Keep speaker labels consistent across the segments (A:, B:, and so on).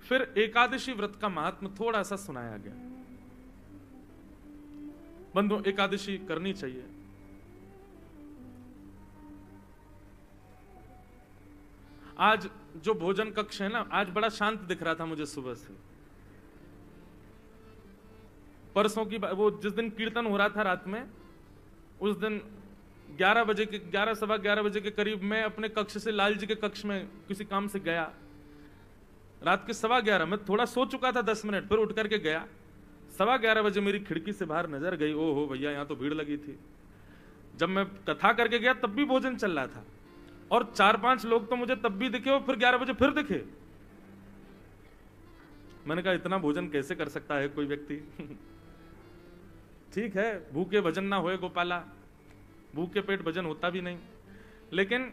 A: फिर एकादशी व्रत का महात्म थोड़ा सा सुनाया गया। बंधु, एकादशी करनी चाहिए। आज जो भोजन कक्ष है ना, आज बड़ा शांत दिख रहा था मुझे सुबह से। परसों की वो जिस दिन कीर्तन हो रहा था रात में, उस दिन 11 बजे के 11 सवा 11 बजे के करीब मैं अपने कक्ष से लाल जी के कक्ष में किसी काम से गया। रात के 11:15 मैं थोड़ा सो चुका था 10 मिनट, फिर उठ करके गया। 11:15 बजे मेरी खिड़की से बाहर नजर गई, ओहो भैया यहाँ तो भीड़ लगी थी। जब मैं कथा करके गया तब भी भोजन चल रहा था, और 4-5 लोग तो मुझे तब भी दिखे और फिर 11 बजे फिर दिखे। मैंने कहा इतना भोजन कैसे कर सकता है कोई व्यक्ति। ठीक है, भूखे भजन ना होए गोपाला, भूखे पेट भजन होता भी नहीं। लेकिन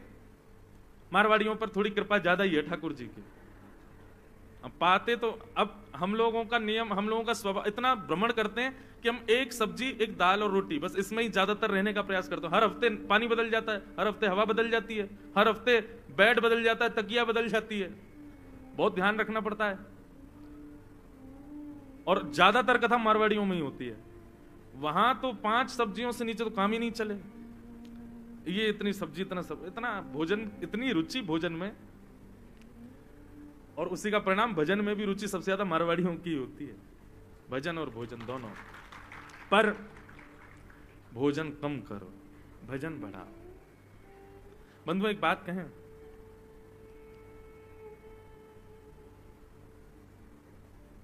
A: मारवाड़ियों पर थोड़ी कृपा ज्यादा ही है ठाकुर जी की। अब पाते तो, अब हम लोगों का नियम, हम लोगों का स्वभाव, इतना भ्रमण करते हैं कि हम एक सब्जी, एक दाल और रोटी, बस इसमें ही ज्यादातर रहने का प्रयास करते हैं। हर हफ्ते पानी बदल जाता है, हर हफ्ते हवा बदल जाती है, हर हफ्ते बेड बदल जाता है, तकिया बदल जाती है। बहुत ध्यान रखना पड़ता है। और ज्यादातर कथा मारवाड़ियों में ही होती है। वहां तो 5 सब्जियों से नीचे तो काम ही नहीं चले। ये इतनी सब्जी, इतना भोजन, इतनी रुचि भोजन में, और उसी का परिणाम भजन में भी रुचि सबसे ज्यादा मारवाड़ियों की होती है। भजन और भोजन दोनों। पर भोजन कम करो, भजन बढ़ाओ। बंधु एक बात कहें,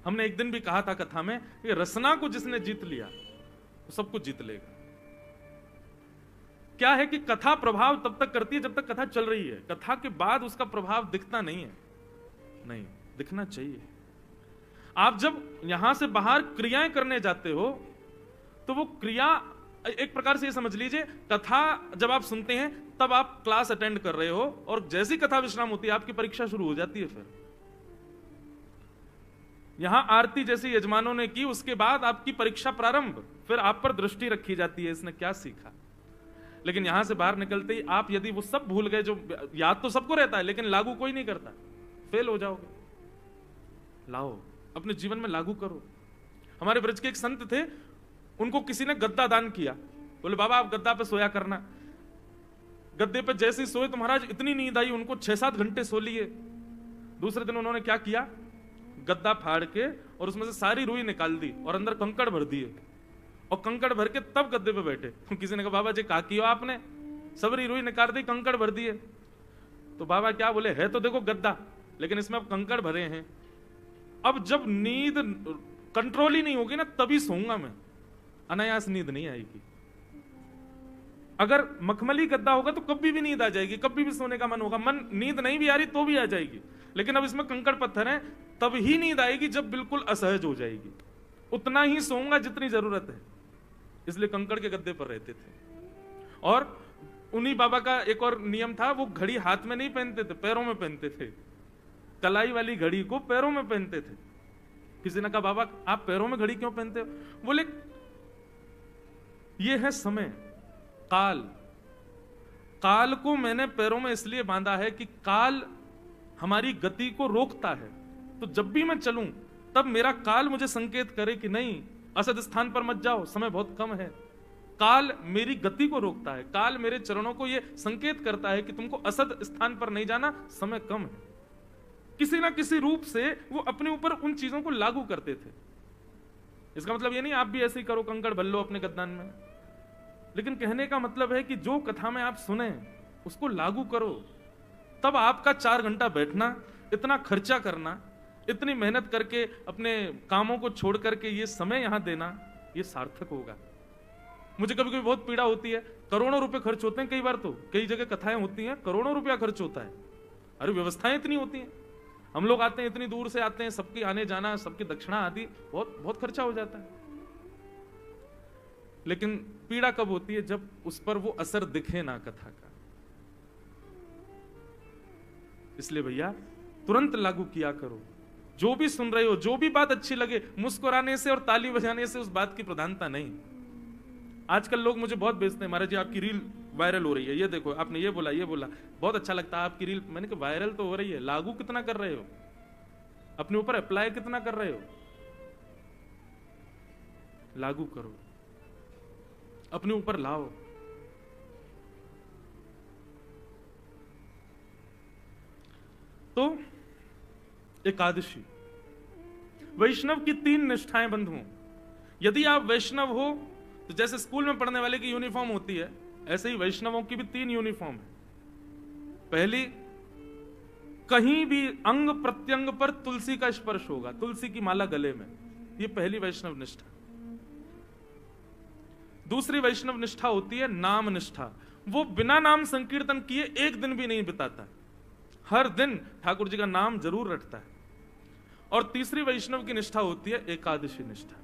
A: हमने एक दिन भी कहा था कथा में कि रसना को जिसने जीत लिया वो सब कुछ जीत लेगा। क्या है कि कथा प्रभाव तब तक करती है जब तक कथा चल रही है। कथा के बाद उसका प्रभाव दिखता नहीं है। नहीं, दिखना चाहिए। आप जब यहां से बाहर क्रियाएं करने जाते हो तो वो क्रिया, एक प्रकार से ये समझ लीजिए, कथा जब आप सुनते हैं तब आप क्लास अटेंड कर रहे हो, और जैसी कथा विश्राम होती है आपकी परीक्षा शुरू हो जाती है। फिर यहां आरती जैसे यजमानों ने की, उसके बाद आपकी परीक्षा प्रारंभ, फिर आप पर दृष्टि रखी जाती है, इसने क्या सीखा। लेकिन यहां से बाहर निकलते ही आप यदि वो सब भूल गए, जो याद तो सबको रहता है लेकिन लागू कोई नहीं करता, फेल हो जाओगे। लाओ, अपने जीवन में लागू करो। हमारे ब्रज के एक संत थे, उनको किसी ने गद्दा दान किया। बोले बाबा आप गद्दा पे सोया करना। गद्दे पे जैसे ही सोए तो महाराज इतनी नींद आई उनको, 6-7 घंटे सो लिए। दूसरे दिन उन्होंने क्या किया, गद्दा फाड़ के और उसमें से सारी रुई निकाल दी और अंदर कंकड़ भर दिए, और कंकड़ भर के तब गद्दे पे बैठे। किसी ने कहा बाबा जी क्या किया आपने, सबरी रुई निकाल दी, कंकड़ भर दिए। तो बाबा क्या बोले, है तो देखो गद्दा, लेकिन इसमें अब कंकड़ भरे हैं। अब जब नींद कंट्रोल ही नहीं होगी ना, तभी सोऊंगा मैं, अनायास नींद नहीं आएगी। अगर मखमली गद्दा होगा तो कभी भी नींद आ जाएगी, कभी भी सोने का मन होगा, मन नींद नहीं भी आ रही तो भी आ जाएगी। लेकिन अब इसमें कंकड़ पत्थर है, तब ही नींद आएगी जब बिल्कुल असहज हो जाएगी। उतना ही सोऊंगा जितनी जरूरत है, इसलिए कंकड़ के गद्दे पर रहते थे। और उन्हीं बाबा का एक और नियम था, वो घड़ी हाथ में नहीं पहनते थे, पैरों में पहनते थे। कलाई वाली घड़ी को पैरों में पहनते थे। किसी ने कहा बाबा आप पैरों में घड़ी क्यों पहनते हो, बोले ये है समय, काल। काल को मैंने पैरों में इसलिए बांधा है कि काल हमारी गति को रोकता है। तो जब भी मैं चलूं तब मेरा काल मुझे संकेत करे कि नहीं, असद स्थान पर मत जाओ, समय बहुत कम है। काल मेरी गति को रोकता है, काल मेरे चरणों को यह संकेत करता है कि तुमको असद स्थान पर नहीं जाना, समय कम है। किसी ना किसी रूप से वो अपने ऊपर उन चीजों को लागू करते थे। इसका मतलब ये नहीं आप भी ऐसे ही करो, कंकड़ भर लो अपने गद्दान में। लेकिन कहने का मतलब है कि जो कथा में आप सुने उसको लागू करो। तब आपका 4 घंटा बैठना, इतना खर्चा करना, इतनी मेहनत करके अपने कामों को छोड़ करके ये समय यहां देना, ये सार्थक होगा। मुझे कभी कभी बहुत पीड़ा होती है, करोड़ों रुपए खर्च होते हैं, कई बार तो कई जगह कथाएं होती हैं, करोड़ों रुपया खर्च होता है। अरे व्यवस्थाएं इतनी होती हैं, हम लोग आते हैं, इतनी दूर से आते हैं, सबकी आने जाना, सबकी दक्षिणा आदि, बहुत बहुत खर्चा हो जाता है। लेकिन पीड़ा कब होती है, जब उस पर वो असर दिखे ना कथा का। इसलिए भैया तुरंत लागू किया करो। जो भी सुन रहे हो, जो भी बात अच्छी लगे, मुस्कुराने से और ताली बजाने से उस बात की प्रधानता नहीं। आजकल लोग मुझे बहुत बेचते हैं, महाराज जी आपकी रील वायरल हो रही है, ये देखो आपने ये बोला बहुत अच्छा लगता है आपकी रील। मैंने कहा वायरल तो हो रही है, लागू कितना कर रहे हो। अपने ऊपर अप्लाई कितना कर रहे हो? लागू करो, अपने ऊपर लाओ। तो एकादशी, वैष्णव की 3 निष्ठाएं बंधुओं। यदि आप वैष्णव हो तो जैसे स्कूल में पढ़ने वाले की यूनिफॉर्म होती है, ऐसे ही वैष्णवों की भी 3 यूनिफॉर्म है। पहली, कहीं भी अंग प्रत्यंग पर तुलसी का स्पर्श होगा, तुलसी की माला गले में, ये पहली वैष्णव निष्ठा। दूसरी वैष्णव निष्ठा होती है नाम निष्ठा। वो बिना नाम संकीर्तन किए एक दिन भी नहीं बिताता, हर दिन ठाकुर जी का नाम जरूर रटता है। और तीसरी वैष्णव की निष्ठा होती है एकादशी निष्ठा,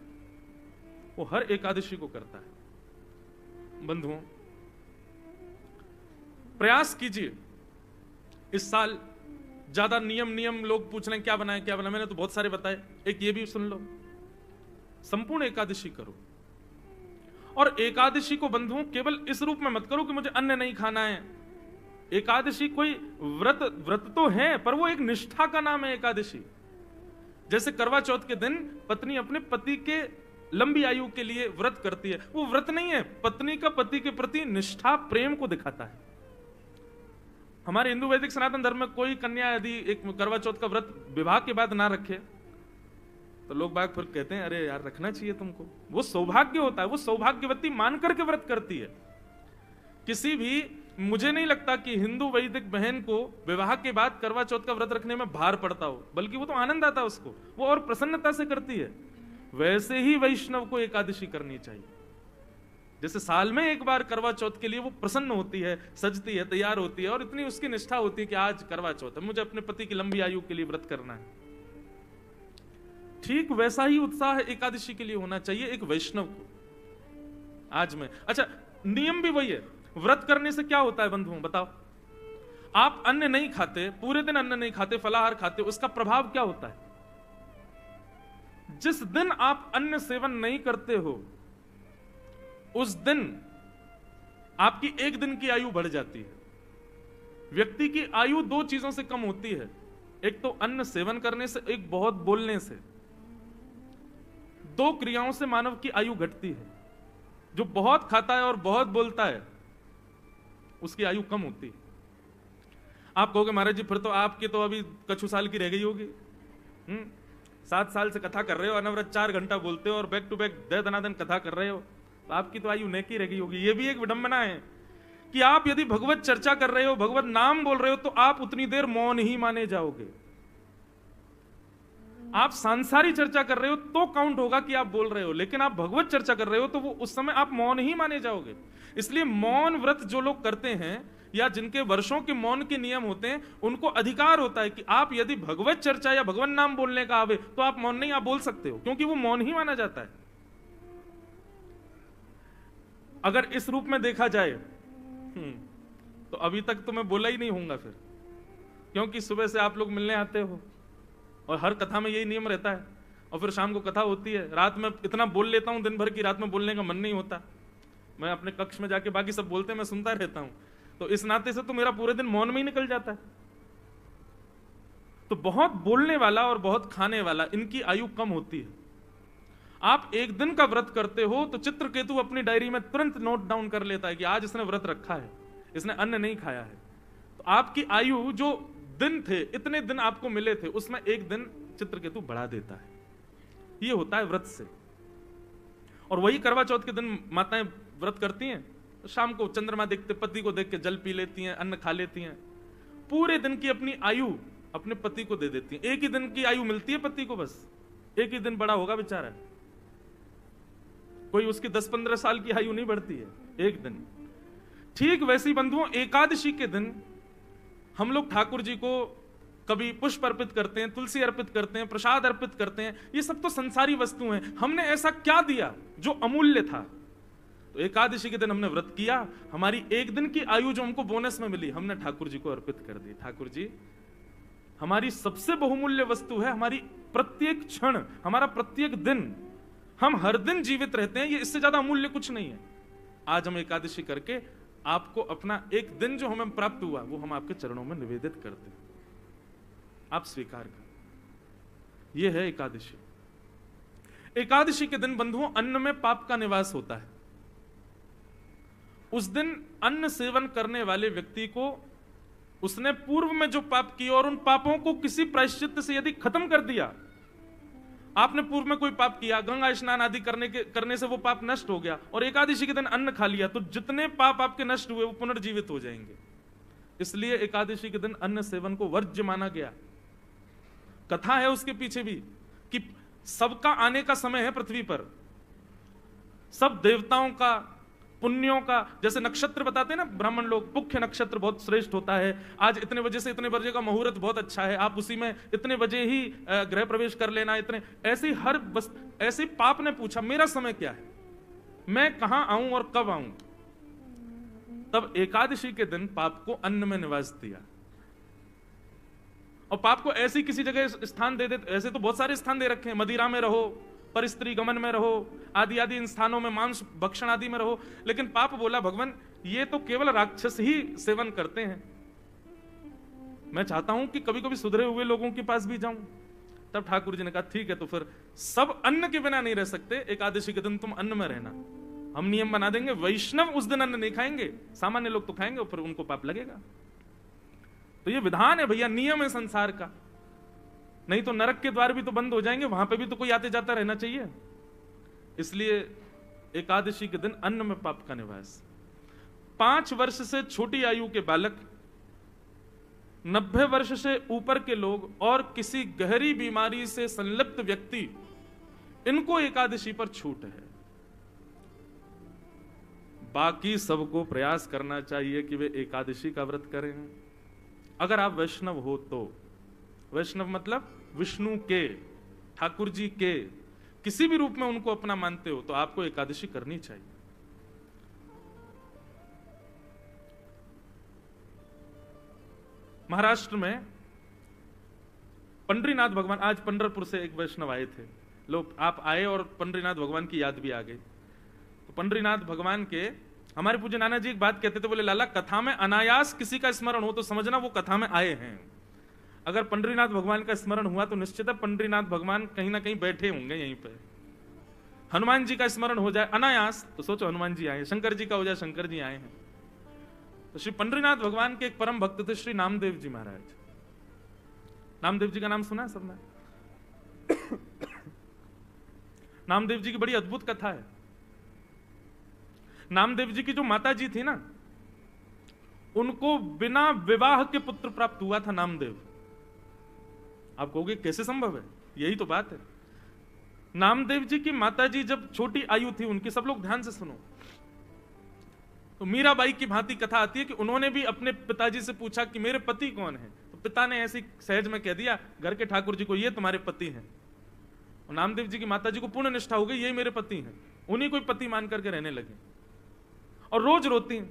A: वो हर एकादशी को करता है। बंधुओं, प्रयास कीजिए इस साल ज्यादा नियम लोग पूछ रहे हैं क्या बनाए क्या बनाए, मैंने तो बहुत सारे बताए, एक ये भी सुन लो, संपूर्ण एकादशी करो। और एकादशी को बंधुओं केवल इस रूप में मत करो कि मुझे अन्न नहीं खाना है। एकादशी कोई व्रत तो है, पर वो एक निष्ठा का नाम है एकादशी। जैसे करवा चौथ के दिन पत्नी अपने पति के लंबी आयु के लिए व्रत करती है, वो व्रत नहीं है, पत्नी का पति के प्रति निष्ठा प्रेम को दिखाता है। हमारे हिंदू वैदिक सनातन धर्म में कोई कन्या यदि एक करवा चौथ का व्रत विवाह के बाद ना रखे तो लोग बाग फिर कहते हैं अरे यार रखना चाहिए तुमको, वो सौभाग्य होता है, वो सौभाग्यवती मान करके व्रत करती है। किसी भी, मुझे नहीं लगता कि हिंदू वैदिक बहन को विवाह के बाद करवा चौथ का व्रत रखने में भार पड़ता हो, बल्कि वो तो आनंद आता है उसको, वो और प्रसन्नता से करती है। वैसे ही वैष्णव को एकादशी करनी चाहिए। जैसे साल में एक बार करवा चौथ के लिए वो प्रसन्न होती है, सजती है, तैयार होती है और इतनी उसकी निष्ठा होती है कि आज करवा चौथ है, मुझे अपने पति की लंबी आयु के लिए व्रत करना है। ठीक वैसा ही उत्साह एकादशी के लिए होना चाहिए एक वैष्णव को। आज मैं, अच्छा नियम भी वही है। व्रत करने से क्या होता है बंधुओं बताओ? आप अन्न नहीं खाते, पूरे दिन अन्न नहीं खाते, फलाहार खाते, उसका प्रभाव क्या होता है? जिस दिन आप अन्न सेवन नहीं करते हो उस दिन आपकी एक दिन की आयु बढ़ जाती है। व्यक्ति की आयु 2 चीजों से कम होती है, एक तो अन्न सेवन करने से, एक बहुत बोलने से। 2 क्रियाओं से मानव की आयु घटती है। जो बहुत खाता है और बहुत बोलता है उसकी आयु कम होती है। आप कहोगे महाराज जी फिर तो आपकी तो अभी कछु साल की रह गई होगी। 7 साल से कथा कर रहे हो, अनवरत 4 घंटा बोलते हो और बैक टू बैक दे दनादन कथा कर रहे हो, तो आपकी तो आयु नेकी रह गई होगी। ये भी एक विडंबना है कि आप यदि भगवत चर्चा कर रहे हो, भगवत नाम बोल रहे हो, तो आप उतनी देर मौन ही माने जाओगे। आप सांसारी चर्चा कर रहे हो तो काउंट होगा कि आप बोल रहे हो, लेकिन आप भगवत चर्चा कर रहे हो तो वो उस समय आप मौन ही माने जाओगे। इसलिए मौन व्रत जो लोग करते हैं या जिनके वर्षों के मौन के नियम होते हैं, उनको अधिकार होता है कि आप यदि भगवत चर्चा या भगवान नाम बोलने का आवे तो आप मौन नहीं, आप बोल सकते हो, क्योंकि वो मौन ही माना जाता है। अगर इस रूप में देखा जाए तो अभी तक तो मैं बोला ही नहीं होऊंगा फिर, क्योंकि सुबह से आप लोग मिलने आते हो और हर कथा में यही नियम रहता है, और फिर शाम को कथा होती है। रात में इतना बोल लेता हूं दिन भर की रात में बोलने का मन नहीं होता, मैं अपने कक्ष में जाके बाकी सब बोलते हैं मैं सुनता रहता हूं, तो इस नाते से तो मेरा पूरे दिन मौन में ही निकल जाता है। तो बहुत बोलने वाला और बहुत खाने वाला, इनकी आयु कम होती है। आप एक दिन का व्रत करते हो तो चित्रकेतु अपनी डायरी में तुरंत नोट डाउन कर लेता है कि आज इसने व्रत रखा है, इसने अन्न नहीं खाया है। तो आपकी आयु जो दिन थे, इतने दिन आपको मिले थे, उसमें एक दिन चित्रकेतु बढ़ा देता है। ये होता है व्रत से। और वही करवा चौथ के दिन माताएं व्रत करती हैं, तो शाम को चंद्रमा देखते, पति को देख के जल पी लेती हैं, अन्न खा लेती हैं, पूरे दिन की अपनी आयु अपने पति को दे देती हैं। एक ही दिन की आयु मिलती है पति को, बस एक ही दिन बड़ा होगा बेचारा, कोई उसकी 10-15 साल की आयु नहीं बढ़ती है एक दिन। ठीक वैसी बंधुओं एकादशी के दिन हम लोग ठाकुर जी को कभी पुष्प अर्पित करते हैं, तुलसी अर्पित करते हैं, प्रसाद अर्पित करते हैं, ये सब तो संसारी वस्तु हैं। हमने ऐसा क्या दिया जो अमूल्य था? तो एकादशी के दिन हमने व्रत किया, हमारी एक दिन की आयु जो हमको बोनस में मिली हमने ठाकुर जी को अर्पित कर दी। ठाकुर जी हमारी सबसे बहुमूल्य वस्तु है, हमारी प्रत्येक क्षण, हमारा प्रत्येक दिन, हम हर दिन जीवित रहते हैं, ये इससे ज्यादा अमूल्य कुछ नहीं है। आज हम एकादशी करके आपको अपना एक दिन जो हमें प्राप्त हुआ वो हम आपके चरणों में निवेदित करते हैं, आप स्वीकार करें। यह है एकादशी। एकादशी के दिन बंधुओं अन्न में पाप का निवास होता है। उस दिन अन्न सेवन करने वाले व्यक्ति को उसने पूर्व में जो पाप किए और उन पापों को किसी प्रायश्चित से यदि खत्म कर दिया, आपने पूर्व में कोई पाप किया, गंगा स्नान आदि करने से वो पाप नष्ट हो गया और एकादशी के दिन अन्न खा लिया, तो जितने पाप आपके नष्ट हुए वो पुनर्जीवित हो जाएंगे। इसलिए एकादशी के दिन अन्न सेवन को वर्ज्य माना गया। कथा है उसके पीछे भी कि सबका आने का समय है पृथ्वी पर, सब देवताओं का, पुण्यों का, जैसे नक्षत्र बताते हैं ना ब्राह्मण लोग, मुख्य नक्षत्र बहुत श्रेष्ठ होता है, आज इतने बजे से इतने बजे का मुहूर्त बहुत अच्छा है, आप उसी में इतने बजे ही गृह प्रवेश कर लेना, इतने ऐसे हर बस ऐसे पाप ने पूछा मेरा समय क्या है, मैं कहां आऊं और कब आऊं। तब एकादशी के दिन पाप को अन्न में निवास दिया और पाप को ऐसी किसी जगह स्थान दे देते। ऐसे तो बहुत सारे स्थान दे रखे हैं, मदिरा में रहो, पर स्त्री गमन में रहो, आदि आदि इन स्थानों में, मांस भक्षण आदि में रहो, लेकिन पाप बोला भगवान ये तो केवल राक्षस ही सेवन करते हैं, मैं चाहता हूं कि कभी कभी सुधरे हुए लोगों के पास भी जाऊं। तब ठाकुर जी ने कहा ठीक है, तो फिर सब अन्न के बिना नहीं रह सकते, एकादशी के दिन तुम अन्न में रहना, हम नियम बना देंगे, वैष्णव उस दिन अन्न नहीं खाएंगे, सामान्य लोग तो खाएंगे और फिर उनको पाप लगेगा। तो ये विधान है भैया, नियम है संसार का, नहीं तो नरक के द्वार भी तो बंद हो जाएंगे, वहां पे भी तो कोई आते जाता रहना चाहिए। इसलिए एकादशी के दिन अन्न में पाप का निवास। 5 वर्ष से छोटी आयु के बालक, 90 वर्ष से ऊपर के लोग और किसी गहरी बीमारी से संलिप्त व्यक्ति, इनको एकादशी पर छूट है। बाकी सबको प्रयास करना चाहिए कि वे एकादशी का व्रत करें। अगर आप वैष्णव हो तो, वैष्णव मतलब विष्णु के, ठाकुर जी के किसी भी रूप में उनको अपना मानते हो, तो आपको एकादशी करनी चाहिए। महाराष्ट्र में पंडरीनाथ भगवान, आज पंढरपुर से एक वैष्णव आए थे लोग, आप आए और पंडरीनाथ भगवान की याद भी आ गई। तो पंडरीनाथ भगवान के हमारे पूज्य नाना जी एक बात कहते थे, बोले लाला कथा में अनायास किसी का स्मरण हो तो समझना वो कथा में आए हैं। अगर पंडरीनाथ भगवान का स्मरण हुआ तो निश्चित है पंडरीनाथ भगवान कहीं ना कहीं बैठे होंगे यहीं पे। हनुमान जी का स्मरण हो जाए अनायास तो सोचो हनुमान जी आए, शंकर जी का हो जाए शंकर जी आए हैं। तो श्री पंडरीनाथ भगवान के एक परम भक्त थे श्री नामदेव जी महाराज। नामदेव जी का नाम सुना है सबने? नामदेव जी की बड़ी अद्भुत कथा है। नामदेव जी की जो माता जी थी ना, उनको बिना विवाह के पुत्र प्राप्त हुआ था नामदेव। आप कहोगे कैसे संभव है? यही तो बात है। नामदेव जी की माता जी जब छोटी आयु थी उनकी, सब लोग ध्यान से सुनो, तो मीराबाई की भांति कथा आती है कि उन्होंने भी अपने पिताजी से पूछा कि मेरे पति कौन है, तो पिता ने ऐसी सहज में कह दिया घर के ठाकुर जी को, ये तुम्हारे पति हैं। और नामदेव जी की माता जी को पूर्ण निष्ठा हो गई, ये मेरे पति हैं, उन्हीं को पति मान करके रहने लगे। और रोज रोती हैं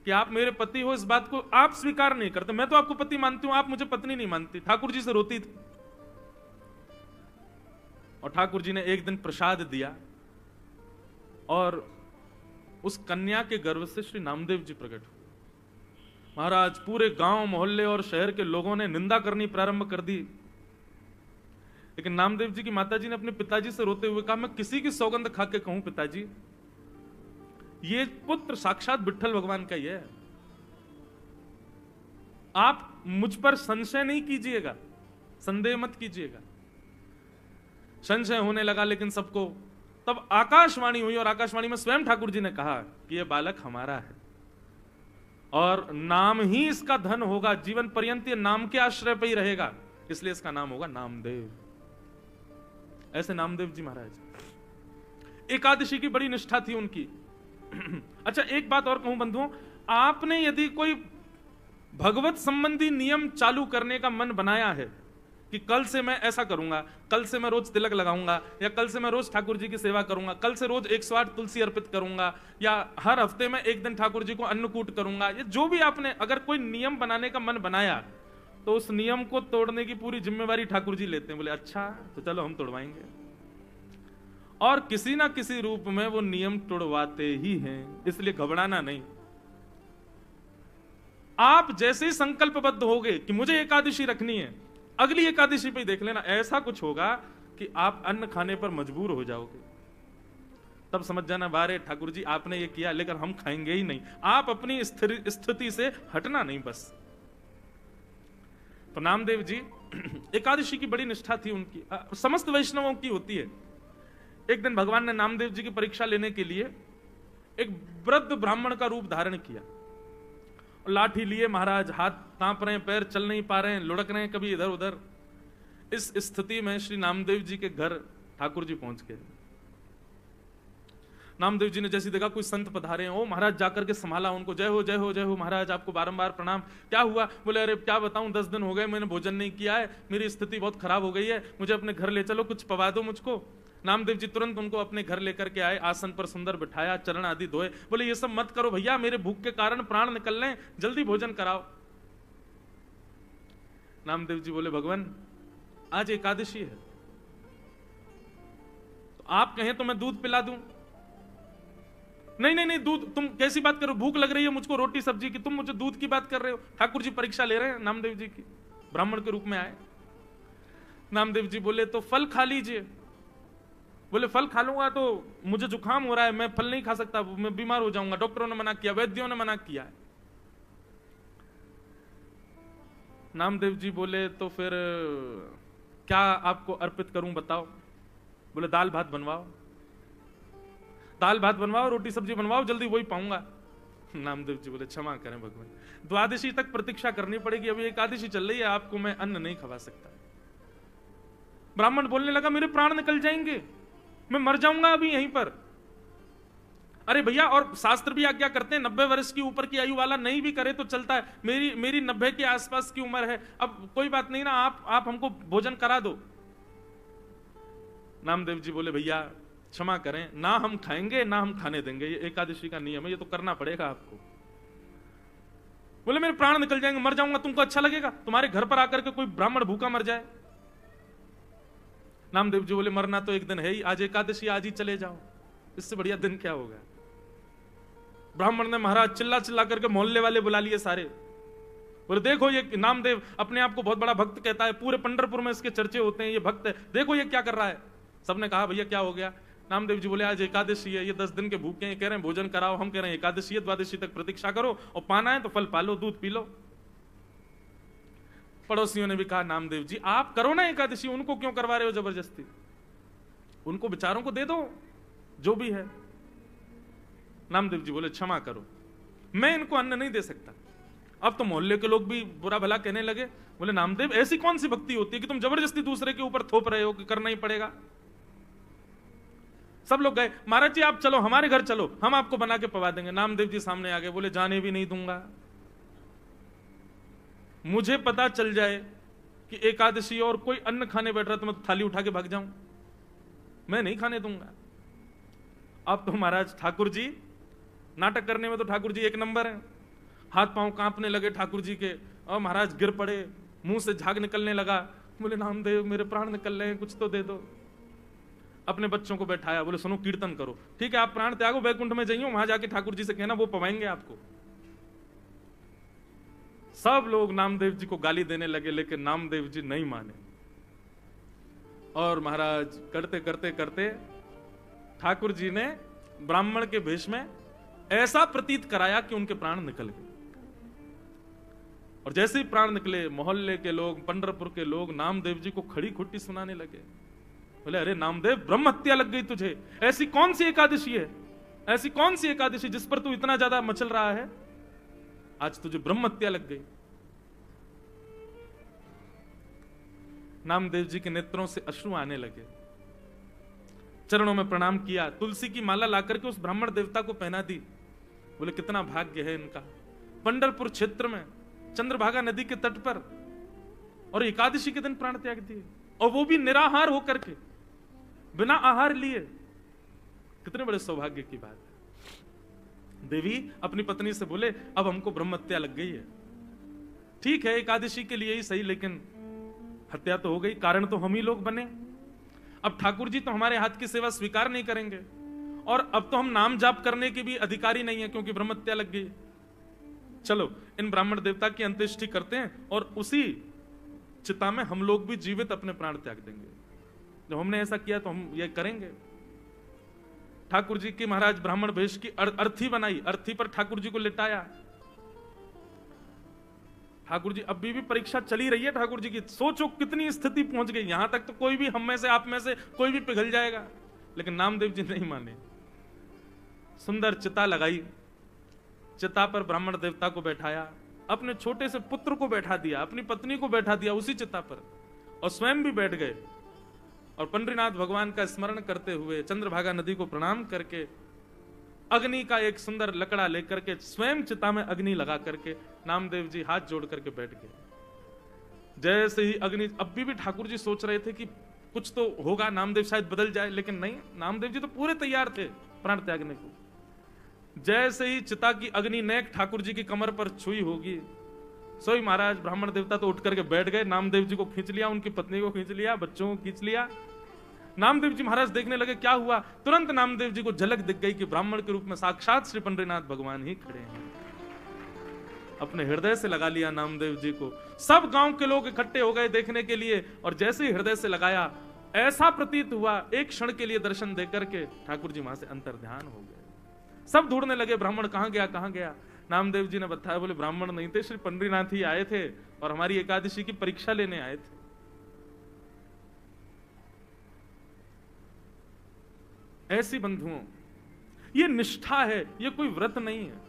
A: कि आप मेरे पति हो, इस बात को आप स्वीकार नहीं करते, मैं तो आपको पति मानती हूं, आप मुझे पत्नी नहीं मानती। ठाकुर जी से रोती थी। और ठाकुर जी ने एक दिन प्रसाद दिया और उस कन्या के गर्भ से श्री नामदेव जी प्रकट हुए। महाराज पूरे गांव मोहल्ले और शहर के लोगों ने निंदा करनी प्रारंभ कर दी, लेकिन नामदेव जी की माताजी ने अपने पिताजी से रोते हुए कहा, मैं किसी की सौगंध खा के कहूं पिताजी, ये पुत्र साक्षात विट्ठल भगवान का ही है, आप मुझ पर संशय नहीं कीजिएगा, संदेह मत कीजिएगा। संशय होने लगा लेकिन सबको, तब आकाशवाणी हुई और आकाशवाणी में स्वयं ठाकुर जी ने कहा कि यह बालक हमारा है और नाम ही इसका धन होगा, जीवन पर्यंत ये नाम के आश्रय पर ही रहेगा, इसलिए इसका नाम होगा नामदेव। ऐसे नामदेव जी महाराज। एकादशी की बड़ी निष्ठा थी उनकी। अच्छा एक बात और कहूं बंधुओं, आपने यदि कोई भगवत संबंधी नियम चालू करने का मन बनाया है कि कल से मैं ऐसा करूंगा, कल से मैं रोज तिलक लगाऊंगा, या कल से मैं रोज ठाकुर जी की सेवा करूंगा, कल से रोज 108 तुलसी अर्पित करूंगा, या हर हफ्ते में एक दिन ठाकुर जी को अन्नकूट करूंगा, ये जो भी आपने अगर कोई नियम बनाने का मन बनाया, तो उस नियम को तोड़ने की पूरी जिम्मेवारी ठाकुर जी लेते हैं। बोले अच्छा तो चलो हम तोड़वाएंगे, और किसी ना किसी रूप में वो नियम तोड़वाते ही हैं, इसलिए घबराना नहीं। आप जैसे ही संकल्पबद्ध होगे कि मुझे एकादशी रखनी है, अगली एकादशी पे ही देख लेना, ऐसा कुछ होगा कि आप अन्न खाने पर मजबूर हो जाओगे। तब समझ जाना, बारे ठाकुर जी आपने ये किया लेकिन हम खाएंगे ही नहीं। आप अपनी स्थिति से हटना नहीं बस। तो नामदेव जी एकादशी की बड़ी निष्ठा थी उनकी, समस्त वैष्णवों की होती है। एक दिन भगवान ने नामदेव जी की परीक्षा लेने के लिए एक वृद्ध ब्राह्मण का रूप धारण किया, लाठी लिए महाराज, हाथ कांप रहे हैं, पैर चल नहीं पा रहे हैं, लुढ़क रहे हैं कभी इधर उधर। इस स्थिति में श्री नामदेव जी के घर ठाकुर जी पहुंच गए। नामदेव जी ने जैसी देखा कोई संत पधारे हैं, ओ महाराज जाकर के संभाला उनको, जय हो जय हो जय हो महाराज, आपको बारंबार प्रणाम। क्या हुआ? बोले अरे क्या बताऊं, 10 दिन हो गए मैंने भोजन नहीं किया है, मेरी स्थिति बहुत खराब हो गई है, मुझे अपने घर ले चलो, कुछ पवा दो मुझको। नामदेव जी तुरंत उनको अपने घर लेकर के आए, आसन पर सुंदर बिठाया, चरण आदि धोए। बोले ये सब मत करो भैया, मेरे भूख के कारण प्राण निकल रहे हैं, जल्दी भोजन कराओ। नामदेव जी बोले भगवान आज एकादशी है, तो आप कहें तो मैं दूध पिला दूं। नहीं नहीं नहीं, दूध तुम कैसी बात करो, भूख लग रही है मुझको रोटी सब्जी की, तुम मुझे दूध की बात कर रहे हो। ठाकुर जी परीक्षा ले रहे हैं नामदेव जी की, ब्राह्मण के रूप में आए। नामदेव जी बोले तो फल खा लीजिए। बोले फल खा लूंगा तो मुझे जुकाम हो रहा है, मैं फल नहीं खा सकता, मैं बीमार हो जाऊंगा, डॉक्टरों ने मना किया, वैद्यों ने मना किया है। नामदेव जी बोले तो फिर क्या आपको अर्पित करूं बताओ। बोले दाल भात बनवाओ, दाल भात बनवाओ, रोटी सब्जी बनवाओ, जल्दी वही पाऊंगा। नामदेव जी बोले क्षमा करें भगवान, द्वादशी तक प्रतीक्षा करनी पड़ेगी, अभी एकादशी चल रही है, आपको मैं अन्न नहीं खवा सकता। ब्राह्मण बोलने लगा मेरे प्राण निकल जाएंगे, मैं मर जाऊंगा अभी यहीं पर। अरे भैया, और शास्त्र भी आज्ञा करते हैं 90 वर्ष की ऊपर की आयु वाला नहीं भी करे तो चलता है, मेरी 90 के आसपास की उम्र है, अब कोई बात नहीं ना, आप हमको भोजन करा दो। नामदेव जी बोले भैया क्षमा करें, ना हम खाएंगे ना हम खाने देंगे, ये एकादशी का नियम है, ये तो करना पड़ेगा आपको। बोले मेरे प्राण निकल जाएंगे, मर जाऊंगा, तुमको अच्छा लगेगा तुम्हारे घर पर आकर के कोई ब्राह्मण भूखा मर जाए? नामदेव जी बोले मरना तो एक दिन है ही, आज एकादशी, आज ही चले जाओ, इससे बढ़िया दिन क्या होगा। ब्राह्मण ने महाराज चिल्ला चिल्ला करके मोहल्ले वाले बुला लिए सारे। बोले देखो ये नामदेव अपने आप को बहुत बड़ा भक्त कहता है, पूरे पंढरपुर में इसके चर्चे होते हैं, ये भक्त है, देखो ये क्या कर रहा है। सबने कहा भैया क्या हो गया? नामदेव जी बोले आज एकादशी है, ये 10 दिन के भूखे हैं, कह रहे हैं भोजन कराओ, हम कह रहे हैं एकादशी है, द्वादशी तक प्रतीक्षा करो, और पाना है तो फल पालो, दूध पी लो। पड़ोसियों ने भी कहा नामदेव जी आप करो ना एकादशी, उनको क्यों करवा रहे हो जबरदस्ती, उनको बेचारों को दे दो जो भी है। नामदेव जी बोले क्षमा करो, मैं इनको अन्न नहीं दे सकता। अब तो मोहल्ले के लोग भी बुरा भला कहने लगे। बोले नामदेव ऐसी कौन सी भक्ति होती है कि तुम जबरदस्ती दूसरे के ऊपर थोप रहे हो कि करना ही पड़ेगा। सब लोग गए, महाराज जी आप चलो हमारे घर चलो, हम आपको बना के पवा देंगे। नामदेव जी सामने आ गए, बोले जाने भी नहीं दूंगा, मुझे पता चल जाए कि एकादशी और कोई अन्न खाने बैठ रहा तो मैं थाली उठा के भाग जाऊं, मैं नहीं खाने दूंगा। अब तो महाराज ठाकुर जी नाटक करने में तो ठाकुर जी एक नंबर है, हाथ पांव कांपने लगे ठाकुर जी के, और महाराज गिर पड़े, मुंह से झाग निकलने लगा। बोले नामदेव मेरे प्राण निकल रहे हैं, कुछ तो दे दो। अपने बच्चों को बैठाया, बोले सुनो कीर्तन करो, ठीक है आप प्राण त्यागो, वैकुंठ में जाइयो, वहां जाके ठाकुर जी से कहना वो पवाएंगे आपको। सब लोग नामदेव जी को गाली देने लगे, लेकिन नामदेव जी नहीं माने, और महाराज करते करते करते ठाकुर जी ने ब्राह्मण के भेष में ऐसा प्रतीत कराया कि उनके प्राण निकल गए। और जैसे ही प्राण निकले, मोहल्ले के लोग, पंढरपुर के लोग नामदेव जी को खड़ी खुट्टी सुनाने लगे। बोले अरे नामदेव ब्रह्म हत्या लग गई तुझे, ऐसी कौन सी एकादशी है, ऐसी कौन सी एकादशी जिस पर तू इतना ज्यादा मचल रहा है, आज तुझे ब्रह्म हत्या लग गई। नामदेव जी के नेत्रों से अश्रु आने लगे, चरणों में प्रणाम किया, तुलसी की माला लाकर के उस ब्राह्मण देवता को पहना दी। बोले कितना भाग्य है इनका, पंढरपुर क्षेत्र में चंद्रभागा नदी के तट पर, और एकादशी के दिन प्राण त्याग दिए, और वो भी निराहार होकर के, बिना आहार लिए। कितने बड़े सौभाग्य की बात है। देवी अपनी पत्नी से बोले अब हमको ब्रह्म हत्या लग गई है, ठीक है एकादशी के लिए ही सही, लेकिन हत्या तो हो गई, कारण तो हम ही लोग बने। अब ठाकुर जी तो हमारे हाथ की सेवा स्वीकार नहीं करेंगे, और अब तो हम नाम जाप करने के भी अधिकारी नहीं है क्योंकि ब्रह्म हत्या लग गई। चलो इन ब्राह्मण देवता की अंत्येष्टि करते हैं, और उसी चिता में हम लोग भी जीवित अपने प्राण त्याग देंगे। जब हमने ऐसा किया तो हम ये करेंगे। ठाकुर जी की महाराज ब्राह्मण वेश की अर्थी बनाई, अर्थी पर ठाकुर जी को लिटाया। ठाकुर जी अभी भी परीक्षा चली रही है ठाकुर जी की। सोचो कितनी स्थिति पहुंच गई, यहां तक तो कोई भी हम में से, आप में से कोई भी पिघल जाएगा, लेकिन नामदेव जी नहीं माने। सुंदर चिता लगाई, चिता पर ब्राह्मण देवता को बैठाया, अपने छोटे से पुत्र को बैठा दिया, अपनी पत्नी को बैठा दिया उसी चिता पर, और स्वयं भी बैठ गए। और पंडरीनाथ भगवान का स्मरण करते हुए, चंद्रभागा नदी को प्रणाम करके, अग्नि का एक सुंदर लकड़ा लेकर के स्वयं चिता में अग्नि लगा करके नामदेव जी हाथ जोड़ करके बैठ गए। जैसे ही अग्नि, अब भी ठाकुर जी सोच रहे थे कि कुछ तो होगा, नामदेव शायद बदल जाए, लेकिन नहीं, नामदेव जी तो पूरे तैयार थे प्राण त्यागने को। जैसे ही चिता की अग्नि नेक ठाकुर जी की कमर पर छुई होगी, सोई महाराज ब्राह्मण देवता तो उठ करके बैठ गए, नामदेव जी को खींच लिया, उनकी पत्नी को खींच लिया, बच्चों को खींच लिया। नामदेव जी महाराज देखने लगे क्या हुआ। तुरंत नामदेव जी को झलक दिख गई कि ब्राह्मण के रूप में साक्षात श्री पंडरीनाथ भगवान ही खड़े हैं। अपने हृदय से लगा लिया नामदेव जी को। सब गांव के लोग इकट्ठे हो गए देखने के लिए, और जैसे ही हृदय से लगाया, ऐसा प्रतीत हुआ एक क्षण के लिए दर्शन देकर के ठाकुर जी वहां से अंतर्ध्यान हो गए। सब ढूंढने लगे ब्राह्मण कहां गया, कहां गया। नामदेव जी ने बताया, बोले ब्राह्मण नहीं थे, श्री पंडरीनाथ ही आए थे और हमारी एकादशी की परीक्षा लेने आए थे। ऐसी बंधुओं, ये निष्ठा है, ये कोई व्रत नहीं है।